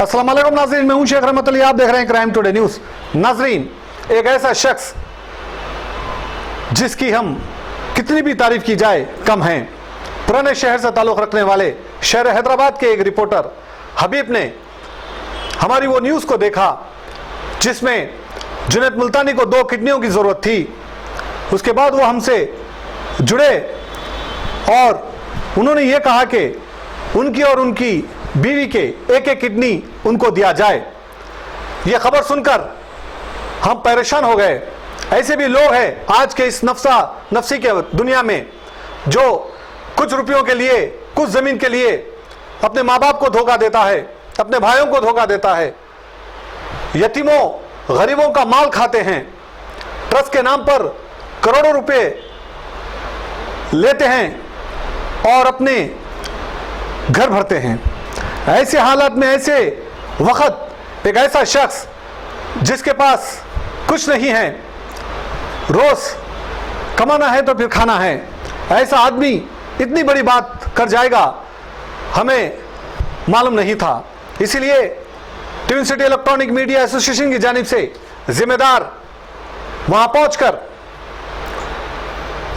अस्सलाम वालेकुम नाज़रीन, मैं हूं शेख रहमत अली, आप देख रहे हैं क्राइम टुडे न्यूज़। नाज़रीन, एक ऐसा शख्स जिसकी हम कितनी भी तारीफ की जाए कम है, पुराने शहर से ताल्लुक़ रखने वाले शहर हैदराबाद के एक रिपोर्टर हबीब ने हमारी वो न्यूज़ को देखा जिसमें जुनैद मुल्तानी को 2 किडनियों की ज़रूरत थी। उसके बाद वो हमसे जुड़े और उन्होंने ये कहा कि उनकी और उनकी बीवी के एक किडनी उनको दिया जाए। ये खबर सुनकर हम परेशान हो गए। ऐसे भी लोग हैं आज के इस नफसी के दुनिया में जो कुछ रुपयों के लिए, कुछ ज़मीन के लिए अपने माँ बाप को धोखा देता है, अपने भाइयों को धोखा देता है, यतीमों गरीबों का माल खाते हैं, ट्रस्ट के नाम पर करोड़ों रुपए लेते हैं और अपने घर भरते हैं। ऐसे हालात में, ऐसे वक्त एक ऐसा शख्स जिसके पास कुछ नहीं है, रोज कमाना है तो फिर खाना है, ऐसा आदमी इतनी बड़ी बात कर जाएगा हमें मालूम नहीं था। इसीलिए twin city electronic media association की जानिब से जिम्मेदार वहां पहुंचकर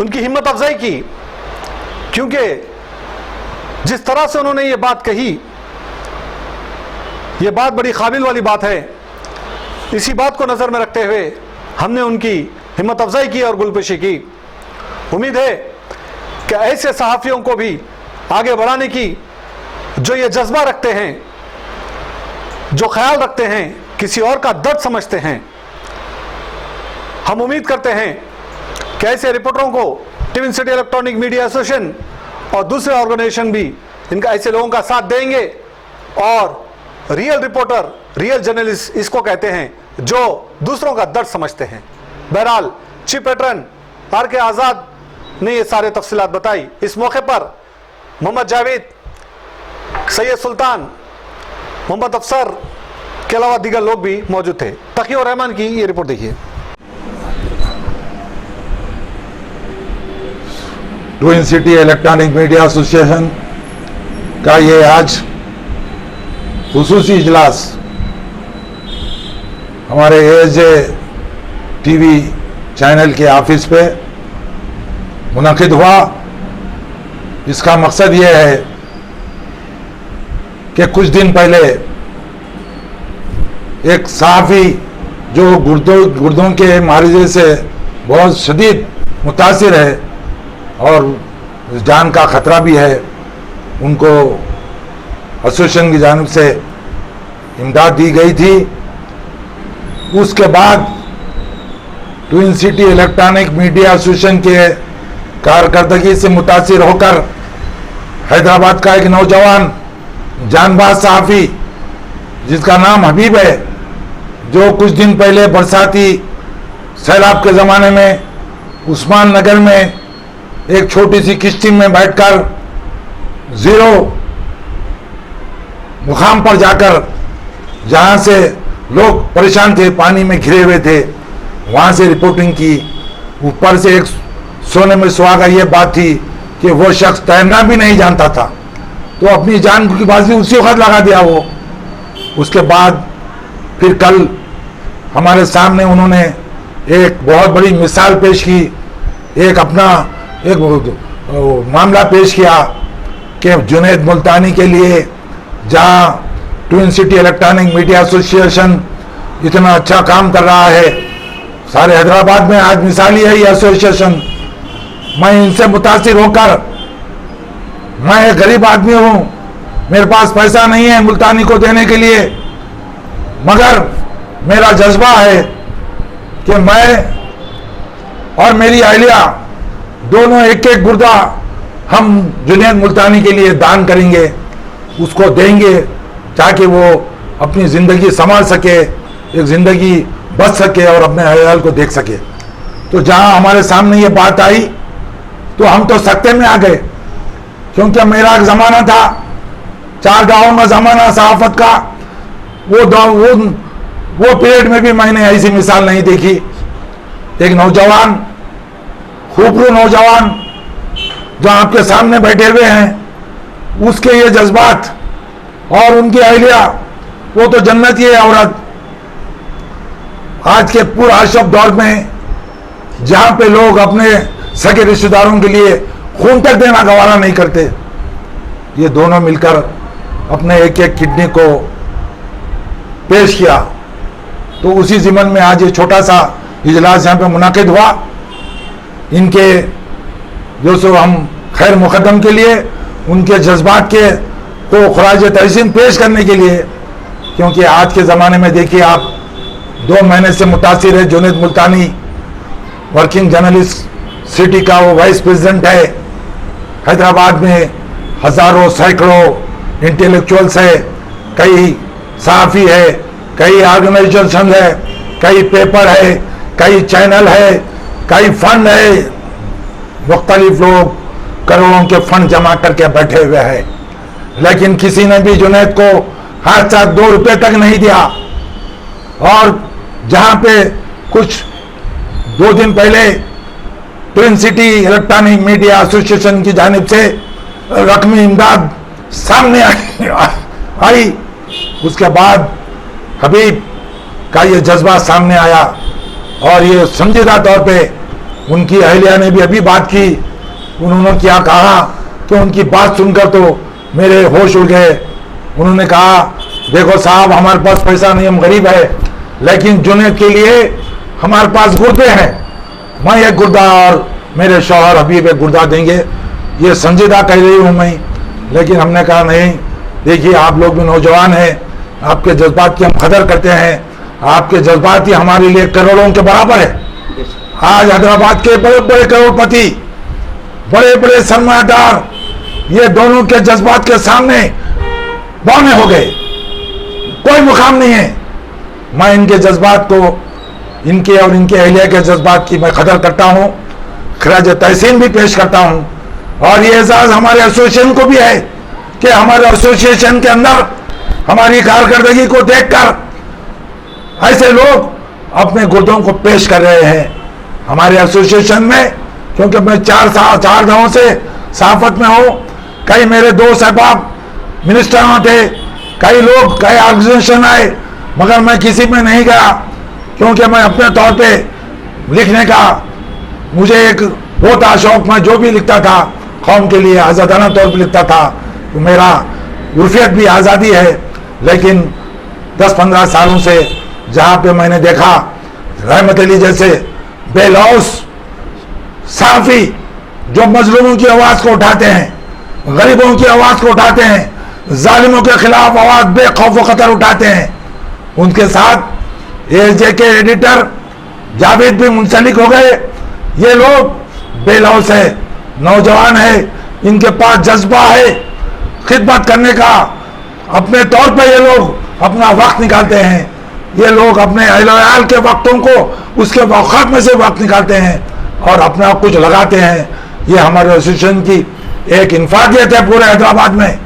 उनकी हिम्मत अफजाई की, क्योंकि जिस तरह से उन्होंने ये बात कही, ये बात बड़ी काबिल वाली बात है। इसी बात को नज़र में रखते हुए हमने उनकी हिम्मत अफजाई की और गुलपेशी की। उम्मीद है कि ऐसे सहाफ़ियों को भी आगे बढ़ाने की जो ये जज्बा रखते हैं, जो ख्याल रखते हैं, किसी और का दर्द समझते हैं, हम उम्मीद करते हैं कि ऐसे रिपोर्टरों को twin city electronic media association और दूसरे ऑर्गेनाइजेशन भी इनका ऐसे लोगों का साथ देंगे। और रियल रिपोर्टर, रियल जर्नलिस्ट इसको कहते हैं जो दूसरों का दर्द समझते हैं। बहरहाल चीफ पैटर्न RK आज़ाद ने ये सारे तफसीलात बताई। इस मौके पर मोहम्मद जावेद, सैयद सुल्तान, मोहम्मद अफसर के अलावा दीगर लोग भी मौजूद थे। तकी और रहमान की ये रिपोर्ट देखिए। Twin city electronic media association का ये आज खुसूसी इजलास हमारे ASJ TV चैनल के ऑफिस पे मुनक़िद हुआ। इसका मकसद ये है कि कुछ दिन पहले एक सहाफ़ी जो गुर्दों के मरीज़ से बहुत शदीद मुतासिर है और जान का ख़तरा भी है, उनको एसोसिएशन की जानिब से इमदाद दी गई थी। उसके बाद twin city electronic media association के कारकर्दगी से मुतासिर होकर हैदराबाद का एक नौजवान जानबाज सहाफ़ी जिसका नाम हबीब है, जो कुछ दिन पहले बरसाती सैलाब के ज़माने में उस्मान नगर में एक छोटी सी किश्ती में बैठकर जीरो मुकाम पर जाकर, जहां से लोग परेशान थे, पानी में घिरे हुए थे, वहां से रिपोर्टिंग की। ऊपर से एक सोने में सुहागा ये बात थी कि वो शख्स तैरना भी नहीं जानता था, तो अपनी जान की बाजी उसी वक्त लगा दिया वो। उसके बाद फिर कल हमारे सामने उन्होंने एक बहुत बड़ी मिसाल पेश की, एक अपना एक मामला पेश किया कि जुनैद मुल्तानी के लिए जहां twin city electronic media association इतना अच्छा काम कर रहा है, सारे हैदराबाद में आज मिसाली है ये एसोसिएशन। मैं इनसे मुतासिर होकर, मैं एक गरीब आदमी हूं, मेरे पास पैसा नहीं है मुल्तानी को देने के लिए, मगर मेरा जज्बा है कि मैं और मेरी अहलिया दोनों एक गुर्दा हम जुनैद मुल्तानी के लिए दान करेंगे, उसको देंगे ताकि वो अपनी ज़िंदगी संभाल सके, एक ज़िंदगी बच सके और अपने अयाल को देख सके। तो जहां हमारे सामने ये बात आई तो हम तो सख्ते में आ गए, क्योंकि मेरा एक ज़माना था, 4 गाँव का ज़माना सहाफ़त का, वो पीरियड में भी मैंने ऐसी मिसाल नहीं देखी। एक नौजवान, खूबरू नौजवान जो आपके सामने बैठे हुए हैं, उसके ये जज्बात और उनकी अहलिया वो तो जन्नती है औरत। आज के पूरा अशरफ दौर में जहां पे लोग अपने सगे रिश्तेदारों के लिए खून तक देना गवारा नहीं करते, ये दोनों मिलकर अपने एक एक किडनी को पेश किया। तो उसी ज़िमन में आज ये छोटा सा इजलास यहाँ पे मुनाकिद हुआ। इनके जो सो हम खैर मुकदम के लिए, उनके जज्बात के को खराज तहसीन पेश करने के लिए, क्योंकि आज के ज़माने में देखिए आप 2 महीने से मुतासिर है जुनैद मुल्तानी, वर्किंग जर्नलिस्ट सिटी का वो वाइस प्रेसिडेंट है। हैदराबाद में हज़ारों सैकड़ों इंटेलेक्चुअल्स है, कई सहाफ़ी है, कई ऑर्गेनाइजेशन है, कई पेपर है, कई चैनल है, कई फंड है। मुख्तलिफ लोग करोड़ों के फंड जमा करके बैठे हुए हैं, लेकिन किसी ने भी जुनैद को हाथ साथ 2 रुपये तक नहीं दिया। और जहां पे कुछ 2 दिन पहले twin city electronic media association की जानिब से रकमी इमदाद सामने आई, उसके बाद हबीब का ये जज्बा सामने आया और ये संजीदा तौर पे उनकी अहलिया ने भी अभी बात की। उन्होंने क्या कहा कि उनकी बात सुनकर तो मेरे होश उड़ गए। उन्होंने कहा, देखो साहब, हमारे पास पैसा नहीं, हम गरीब है, लेकिन जुनैद के लिए हमारे पास गुर्दे हैं। मैं एक गुर्दा और मेरे शौहर हबीब एक गुर्दा देंगे। ये संजीदा कह रही हूँ मैं, लेकिन हमने कहा नहीं, देखिए आप लोग भी नौजवान हैं, आपके जज्बात की हम कदर करते हैं। आपके जज्बात ही हमारे लिए करोड़ों के बराबर है। आज हैदराबाद के बड़े बड़े करोड़पति, बड़े बड़े सरमायादार, ये दोनों के जज्बात के सामने बौने हो गए, कोई मुकाम नहीं है। मैं इनके जज्बात को, इनके और इनके अहलिया के जज्बात की मैं कदर करता हूँ, खराज तहसीन भी पेश करता हूँ। और ये एजाज हमारे एसोसिएशन को भी है कि हमारे एसोसिएशन के अंदर हमारी कारकर्दगी को देखकर ऐसे लोग अपने गुर्दों को पेश कर रहे हैं हमारे एसोसिएशन में। क्योंकि मैं 4 दिनों से सहाफत में हूँ, कई मेरे दोस्त अहबाब मिनिस्टर थे, कई लोग, कई ऑर्गेनाइजेशन आए, मगर मैं किसी में नहीं गया, क्योंकि मैं अपने तौर पे लिखने का मुझे एक वो था शौक। मैं जो भी लिखता था कौम के लिए आज़ादाना तौर पर लिखता था, तो मेरा उर्फियत भी आज़ादी है। लेकिन 10-15 सालों से जहाँ पे मैंने देखा रहमत अली जैसे बेलौस साफी जो मजलूमों की आवाज़ को उठाते हैं, गरीबों की आवाज़ को उठाते हैं, जालिमों के खिलाफ आवाज़ बेखौफ खतर उठाते हैं, उनके साथ एएसजे के एडिटर जावेद भी मुंसलिक हो गए। ये लोग बेलौस है, नौजवान है, इनके पास जज्बा है खिदमत करने का। अपने तौर पे ये लोग अपना वक्त निकालते हैं, ये लोग अपने अहल के वक्तों को उसके वक़्त में से वक्त निकालते हैं और अपना कुछ लगाते हैं। ये हमारे एसोसिएशन की एक इन्फादियत है पूरे हैदराबाद में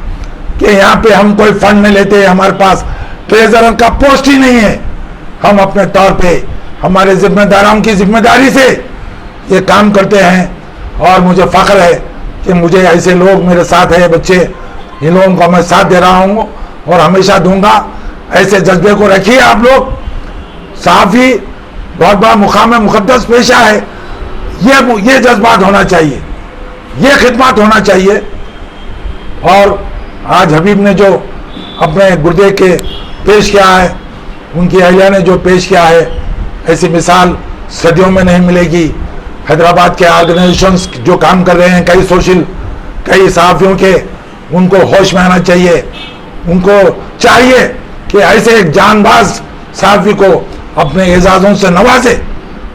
कि यहाँ पे हम कोई फंड नहीं लेते, हमारे पास ट्रेजरर का पोस्ट ही नहीं है। हम अपने तौर पे हमारे जिम्मेदारों की जिम्मेदारी से ये काम करते हैं और मुझे फ़ख्र है कि मुझे ऐसे लोग मेरे साथ है, बच्चे, इन लोगों को मैं साथ दे रहा हूँ और हमेशा दूंगा। ऐसे जज्बे को रखिए आप लोग। सहाफ़ी बहुत बड़ा मुकाम मुक़द्दस पेशा है, ये जज्बात होना चाहिए, ये खिदमत होना चाहिए। और आज हबीब ने जो अपने गुर्दे के पेश किया है, उनकी अहलिया ने जो पेश किया है, ऐसी मिसाल सदियों में नहीं मिलेगी। हैदराबाद के ऑर्गेनाइजेशंस जो काम कर रहे हैं, कई सोशल, कई सहाफ़ियों के, उनको होश में आना चाहिए। उनको चाहिए कि ऐसे एक जानबाज सहाफ़ी को अपने एजाज़ों से नवाजे,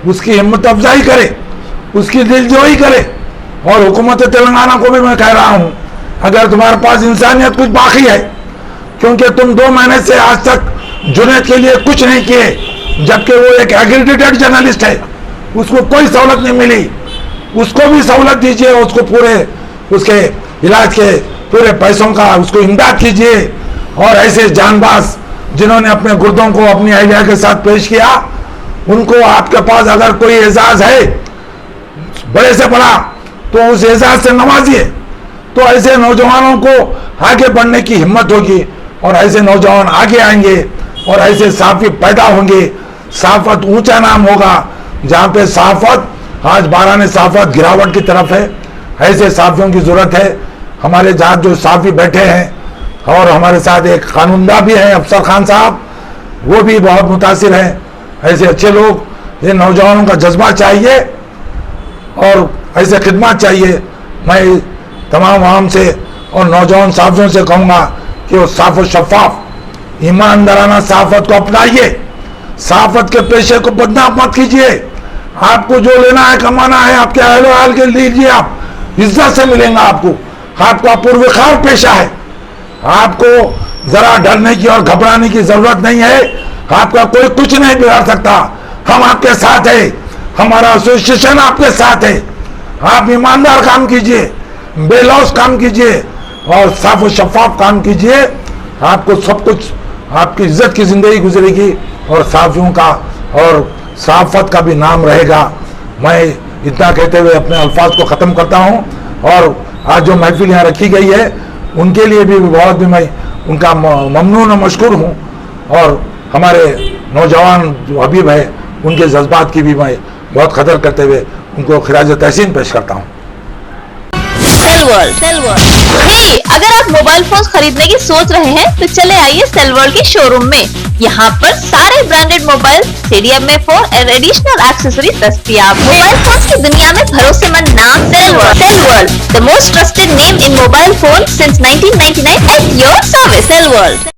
उसकी हिम्मत अफजाई करे, उसकी दिलजोई करे। और हुकूमत तेलंगाना को भी मैं कह रहा हूँ, अगर तुम्हारे पास इंसानियत कुछ बाकी है, क्योंकि तुम 2 महीने से आज तक जुनैद के लिए कुछ नहीं किए, जबकि वो एक एग्रीडेटेड जर्नलिस्ट है, उसको कोई सहूलत नहीं मिली, उसको भी सहूलत दीजिए, उसको पूरे उसके इलाज के पूरे पैसों का उसको इमदाद कीजिए। और ऐसे जानबाज जिन्होंने अपने गुर्दों को अपनी अहलिया के साथ पेश किया, उनको आपके पास अगर कोई एजाज है बड़े से बड़ा, तो उस एजाज से नवाजिए, तो ऐसे नौजवानों को आगे बढ़ने की हिम्मत होगी। और ऐसे नौजवान आगे आएंगे और ऐसे साफी पैदा होंगे। साफत ऊंचा नाम होगा। जहां पे साफत आज 12 ने साफत गिरावट की तरफ है, ऐसे साफियों की जरूरत है। हमारे जहाँ जो साफी बैठे हैं और हमारे साथ एक कानूनदा भी है अफसर खान साहब, वो भी बहुत मुतासिर हैं। ऐसे अच्छे लोग, ये नौजवानों का जज्बा चाहिए और ऐसे खिदमत चाहिए। मैं तमाम आवाम से और नौजवान साफियों से कहूँगा कि वो साफ और शफाफ ईमानदाराना साफत को अपनाइए। साफत के पेशे को बदनाम मत कीजिए। आपको जो लेना है कमाना है आपके अहल वाल के लीजिए, आप इज्जत से मिलेंगे। आपका पूर्वखार पेशा है। आपको जरा डरने की और घबराने की जरूरत नहीं है। आपका कोई कुछ नहीं बिगाड़ सकता। हम आपके साथ हैं, हमारा एसोसिएशन आपके साथ है। आप ईमानदार काम कीजिए, बेलौस काम कीजिए और साफ और शफाफ काम कीजिए। आपको सब कुछ, आपकी इज्जत की जिंदगी गुजरेगी और साफियों का और साफत का भी नाम रहेगा। मैं इतना कहते हुए अपने अल्फाज को ख़त्म करता हूँ और आज जो महफिल यहाँ रखी गई है उनके लिए भी बहुत भी मैं उनका ममनून और मशकूर हूँ और हमारे नौजवान जो हबीब है उनके जज्बात की भी मैं बहुत कदर करते हुए उनको खिराज तहसीन पेश करता हूँ। सेलवर्ल्ड। हे, अगर आप मोबाइल फोन खरीदने की सोच रहे हैं तो चले आइए सेलवर्ल्ड के शोरूम में। यहाँ पर सारे ब्रांडेड मोबाइल, CDMA फोन और एडिशनल एक्सेसरीज दस्तयाब। मोबाइल फोन की दुनिया में भरोसेमंद नाम Cellworld, the most trusted name in mobile phone since 1999 at your service. सेलवर्ल्ड।